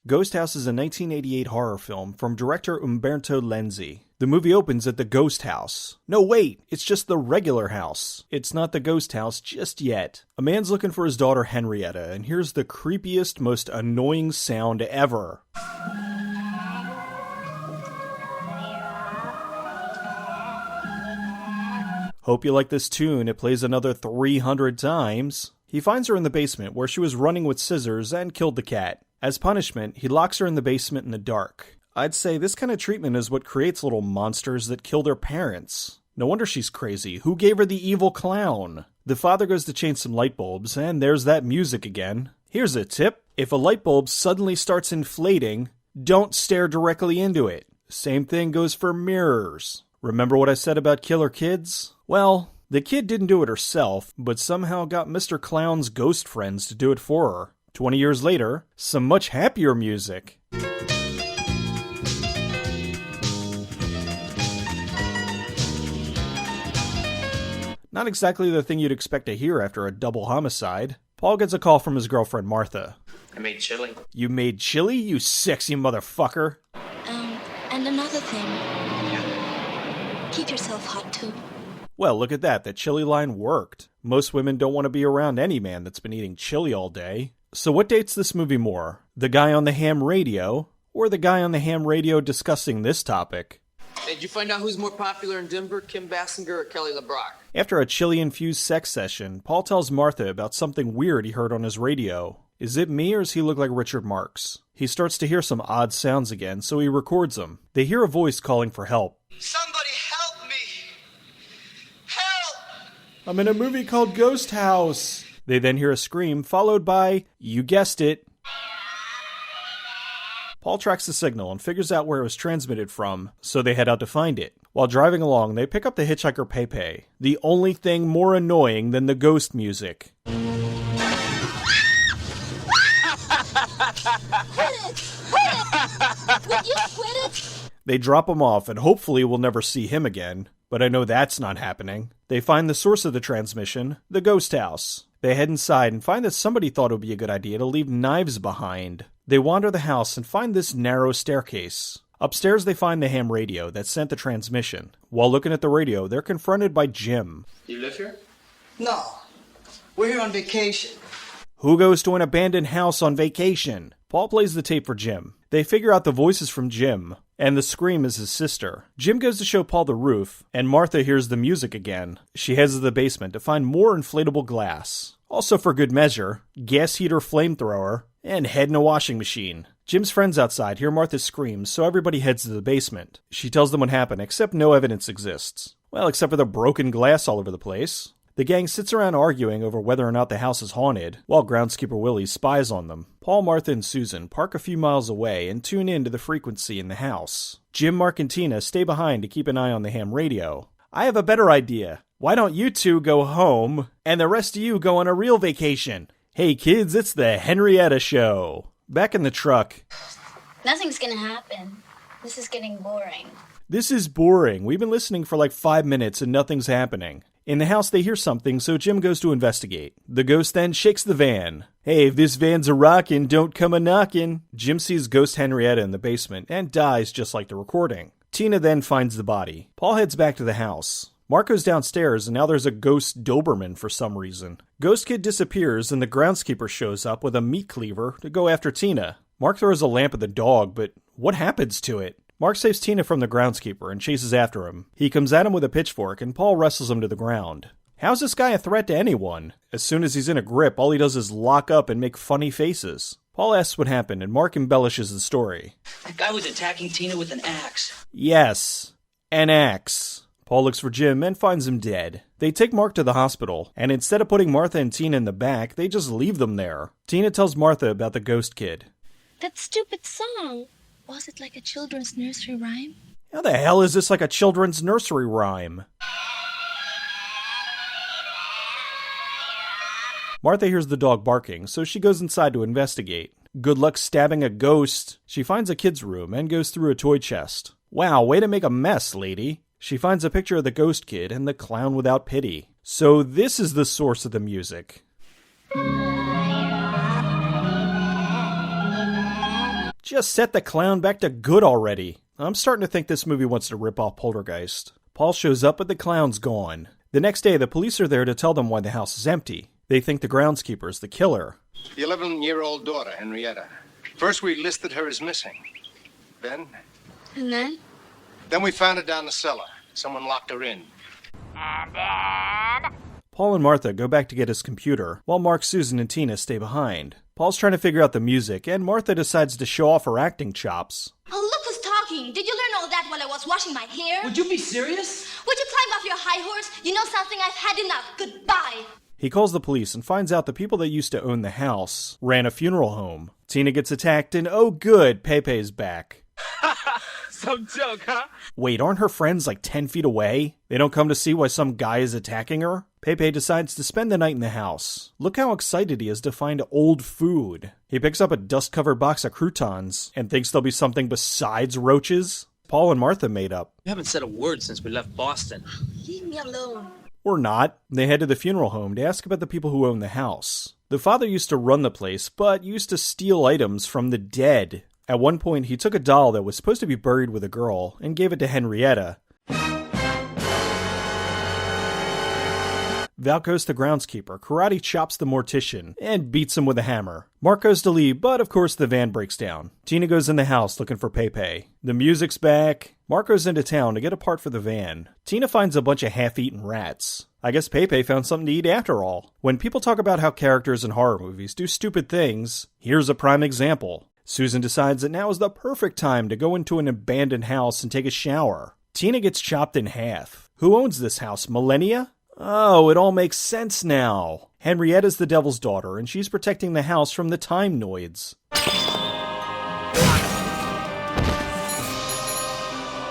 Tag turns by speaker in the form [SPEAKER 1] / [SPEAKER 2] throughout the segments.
[SPEAKER 1] Ghosthouse is a 1988 horror film from director Umberto Lenzi. The movie opens at the ghost house. No, wait, it's just the regular house. It's not the ghost house just yet. A man's looking for his daughter Henrietta, and here's the creepiest, most annoying sound ever. Hope you like this tune. It plays another 300 times. He finds her in the basement where she was running with scissors and killed the cat. As punishment, he locks her in the basement in the dark. I'd say this kind of treatment is what creates little monsters that kill their parents. No wonder she's crazy. Who gave her the evil clown? The father goes to change some light bulbs, and there's that music again. Here's a tip. If a light bulb suddenly starts inflating, don't stare directly into it. Same thing goes for mirrors. Remember what I said about killer kids? Well, the kid didn't do it herself, but somehow got Mr. Clown's ghost friends to do it for her. 20 years later, some much happier music. Not exactly the thing you'd expect to hear after a double homicide. Paul gets a call from his girlfriend Martha.
[SPEAKER 2] I made chili.
[SPEAKER 1] You made chili, you sexy motherfucker?
[SPEAKER 3] And another thing. Keep yourself hot too.
[SPEAKER 1] Well, look at that. The chili line worked. Most women don't want to be around any man that's been eating chili all day. So what dates this movie more? The guy on the ham radio, or the guy on the ham radio discussing this topic?
[SPEAKER 2] Hey, did you find out who's more popular in Denver, Kim Basinger or Kelly LeBrock?
[SPEAKER 1] After a chili-infused sex session, Paul tells Martha about something weird he heard on his radio. Is it me or does he look like Richard Marx? He starts to hear some odd sounds again, so he records them. They hear a voice calling for help.
[SPEAKER 4] Somebody help me! Help!
[SPEAKER 1] I'm in a movie called Ghosthouse. They then hear a scream, followed by, you guessed it. Paul tracks the signal and figures out where it was transmitted from, so they head out to find it. While driving along, they pick up the hitchhiker Pepe, the only thing more annoying than the ghost music.
[SPEAKER 3] Quit it! Quit it! Would you quit it?
[SPEAKER 1] They drop him off and hopefully we'll never see him again, but I know that's not happening. They find the source of the transmission, the ghost house. They head inside and find that somebody thought it would be a good idea to leave knives behind. They wander the house and find this narrow staircase. Upstairs they find the ham radio that sent the transmission. While looking at the radio, they're confronted by Jim.
[SPEAKER 2] You live here?
[SPEAKER 4] No. We're here on vacation.
[SPEAKER 1] Who goes to an abandoned house on vacation? Paul plays the tape for Jim. They figure out the voice is from Jim, and the scream is his sister. Jim goes to show Paul the roof, and Martha hears the music again. She heads to the basement to find more inflatable glass. Also for good measure, gas heater flamethrower, and head in a washing machine. Jim's friends outside hear Martha scream, so everybody heads to the basement. She tells them what happened, except no evidence exists. Well, except for the broken glass all over the place. The gang sits around arguing over whether or not the house is haunted, while groundskeeper Willie spies on them. Paul, Martha, and Susan park a few miles away and tune in to the frequency in the house. Jim, Mark, and Tina stay behind to keep an eye on the ham radio. I have a better idea. Why don't you two go home, and the rest of you go on a real vacation? Hey kids, it's the Henrietta Show. Back in the truck.
[SPEAKER 3] Nothing's gonna happen. This is getting boring.
[SPEAKER 1] This is boring. We've been listening for like 5 minutes and nothing's happening. In the house, they hear something, so Jim goes to investigate. The ghost then shakes the van. Hey, if this van's a rockin', don't come a knockin'. Jim sees Ghost Henrietta in the basement and dies just like the recording. Tina then finds the body. Paul heads back to the house. Mark goes downstairs, and now there's a ghost Doberman for some reason. Ghost Kid disappears, and the groundskeeper shows up with a meat cleaver to go after Tina. Mark throws a lamp at the dog, but what happens to it? Mark saves Tina from the groundskeeper and chases after him. He comes at him with a pitchfork, and Paul wrestles him to the ground. How's this guy a threat to anyone? As soon as he's in a grip, all he does is lock up and make funny faces. Paul asks what happened, and Mark embellishes the story.
[SPEAKER 4] That guy was attacking Tina with an axe.
[SPEAKER 1] Yes, an axe. Paul looks for Jim and finds him dead. They take Mark to the hospital, and instead of putting Martha and Tina in the back, they just leave them there. Tina tells Martha about the ghost kid.
[SPEAKER 3] That stupid song. Was it like a children's nursery rhyme?
[SPEAKER 1] How the hell is this like a children's nursery rhyme? Martha hears the dog barking, so she goes inside to investigate. Good luck stabbing a ghost. She finds a kid's room and goes through a toy chest. Wow, way to make a mess, lady. She finds a picture of the ghost kid and the clown without pity. So this is the source of the music. Just set the clown back to good already. I'm starting to think this movie wants to rip off Poltergeist. Paul shows up, but the clown's gone. The next day, the police are there to tell them why the house is empty. They think the groundskeeper is the killer.
[SPEAKER 5] The 11-year-old daughter, Henrietta. First, we listed her as missing. Then?
[SPEAKER 3] And then?
[SPEAKER 5] Then we found her down the cellar. Someone locked her in.
[SPEAKER 1] Paul and Martha go back to get his computer, while Mark, Susan, and Tina stay behind. Paul's trying to figure out the music, and Martha decides to show off her acting chops.
[SPEAKER 3] Oh, look who's talking. Did you learn all that while I was washing my hair?
[SPEAKER 4] Would you be serious?
[SPEAKER 3] Would you climb off your high horse? You know something? I've had enough. Goodbye.
[SPEAKER 1] He calls the police and finds out the people that used to own the house ran a funeral home. Tina gets attacked, and oh good, Pepe's back.
[SPEAKER 6] Some joke, huh?
[SPEAKER 1] Wait, aren't her friends like 10 feet away? They don't come to see why some guy is attacking her? Pepe decides to spend the night in the house. Look how excited he is to find old food. He picks up a dust-covered box of croutons and thinks there'll be something besides roaches. Paul and Martha made up.
[SPEAKER 4] You haven't said a word since we left Boston.
[SPEAKER 3] Leave me alone.
[SPEAKER 1] Or not. They head to the funeral home to ask about the people who own the house. The father used to run the place, but used to steal items from the dead. At one point, he took a doll that was supposed to be buried with a girl and gave it to Henrietta. Val goes to the groundskeeper, karate chops the mortician, and beats him with a hammer. Mark goes to leave, but of course the van breaks down. Tina goes in the house looking for Pepe. The music's back. Mark goes into town to get a part for the van. Tina finds a bunch of half-eaten rats. I guess Pepe found something to eat after all. When people talk about how characters in horror movies do stupid things, here's a prime example. Susan decides that now is the perfect time to go into an abandoned house and take a shower. Tina gets chopped in half. Who owns this house, Millennia? Oh, it all makes sense now. Henrietta's the devil's daughter, and she's protecting the house from the time noids.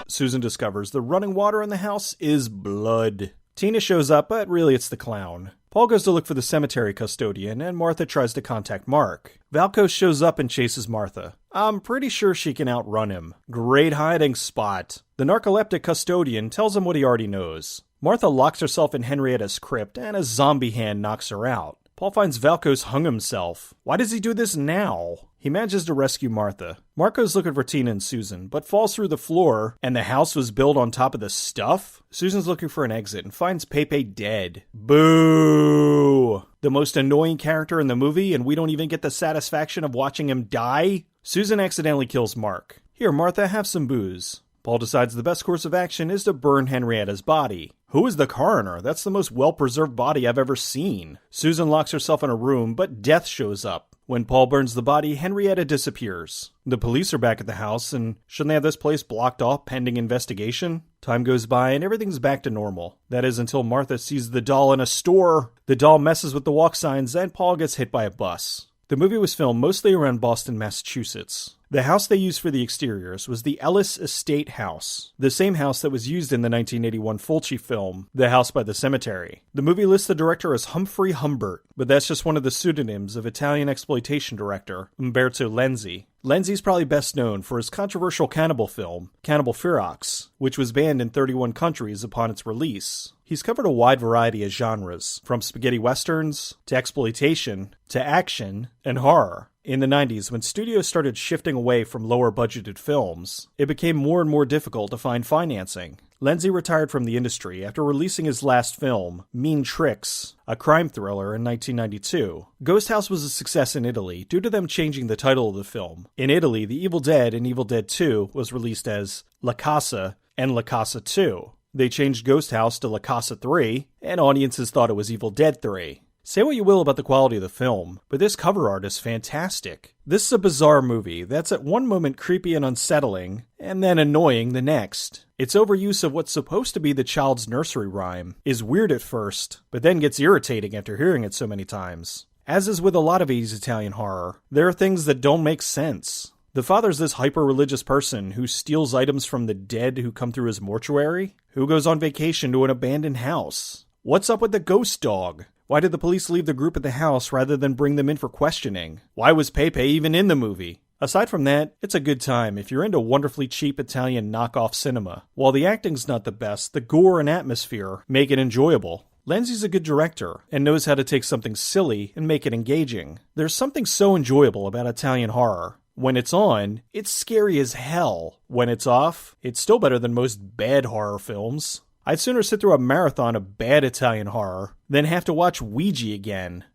[SPEAKER 1] Susan discovers the running water in the house is blood. Tina shows up, but really it's the clown. Paul goes to look for the cemetery custodian, and Martha tries to contact Mark. Valco shows up and chases Martha. I'm pretty sure she can outrun him. Great hiding spot. The narcoleptic custodian tells him what he already knows. Martha locks herself in Henrietta's crypt, and a zombie hand knocks her out. Paul finds Valco's hung himself. Why does he do this now? He manages to rescue Martha. Marco's looking for Tina and Susan, but falls through the floor, and the house was built on top of the stuff? Susan's looking for an exit and finds Pepe dead. Boo! The most annoying character in the movie, and we don't even get the satisfaction of watching him die? Susan accidentally kills Mark. Here, Martha, have some booze. Paul decides the best course of action is to burn Henrietta's body. Who is the coroner? That's the most well-preserved body I've ever seen. Susan locks herself in a room, but death shows up. When Paul burns the body, Henrietta disappears. The police are back at the house, and shouldn't they have this place blocked off pending investigation? Time goes by, and everything's back to normal. That is until Martha sees the doll in a store. The doll messes with the walk signs, and Paul gets hit by a bus. The movie was filmed mostly around Boston, Massachusetts. The house they used for the exteriors was the Ellis Estate House, the same house that was used in the 1981 Fulci film, The House by the Cemetery. The movie lists the director as Humphrey Humbert, but that's just one of the pseudonyms of Italian exploitation director Umberto Lenzi. Lenzi's probably best known for his controversial cannibal film, Cannibal Ferox, which was banned in 31 countries upon its release. He's covered a wide variety of genres, from spaghetti westerns, to exploitation, to action, and horror. In the 90s, when studios started shifting away from lower-budgeted films, it became more and more difficult to find financing. Lenzi retired from the industry after releasing his last film, Mean Tricks, a crime thriller, in 1992. Ghosthouse was a success in Italy due to them changing the title of the film. In Italy, The Evil Dead and Evil Dead 2 was released as La Casa and La Casa 2. They changed Ghosthouse to La Casa 3, and audiences thought it was Evil Dead 3. Say what you will about the quality of the film, but this cover art is fantastic. This is a bizarre movie that's at one moment creepy and unsettling, and then annoying the next. Its overuse of what's supposed to be the child's nursery rhyme is weird at first, but then gets irritating after hearing it so many times. As is with a lot of 80s Italian horror, there are things that don't make sense. The father's this hyper-religious person who steals items from the dead who come through his mortuary, who goes on vacation to an abandoned house. What's up with the ghost dog? Why did the police leave the group at the house rather than bring them in for questioning? Why was Pepe even in the movie? Aside from that, it's a good time if you're into wonderfully cheap Italian knockoff cinema. While the acting's not the best, the gore and atmosphere make it enjoyable. Lenzi's a good director and knows how to take something silly and make it engaging. There's something so enjoyable about Italian horror. When it's on, it's scary as hell. When it's off, it's still better than most bad horror films. I'd sooner sit through a marathon of bad Italian horror than have to watch Ouija again.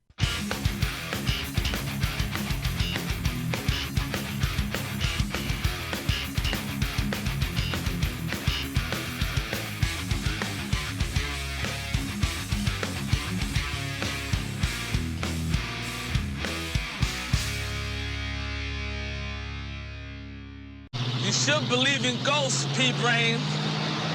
[SPEAKER 6] You should believe in ghosts, P-Brain.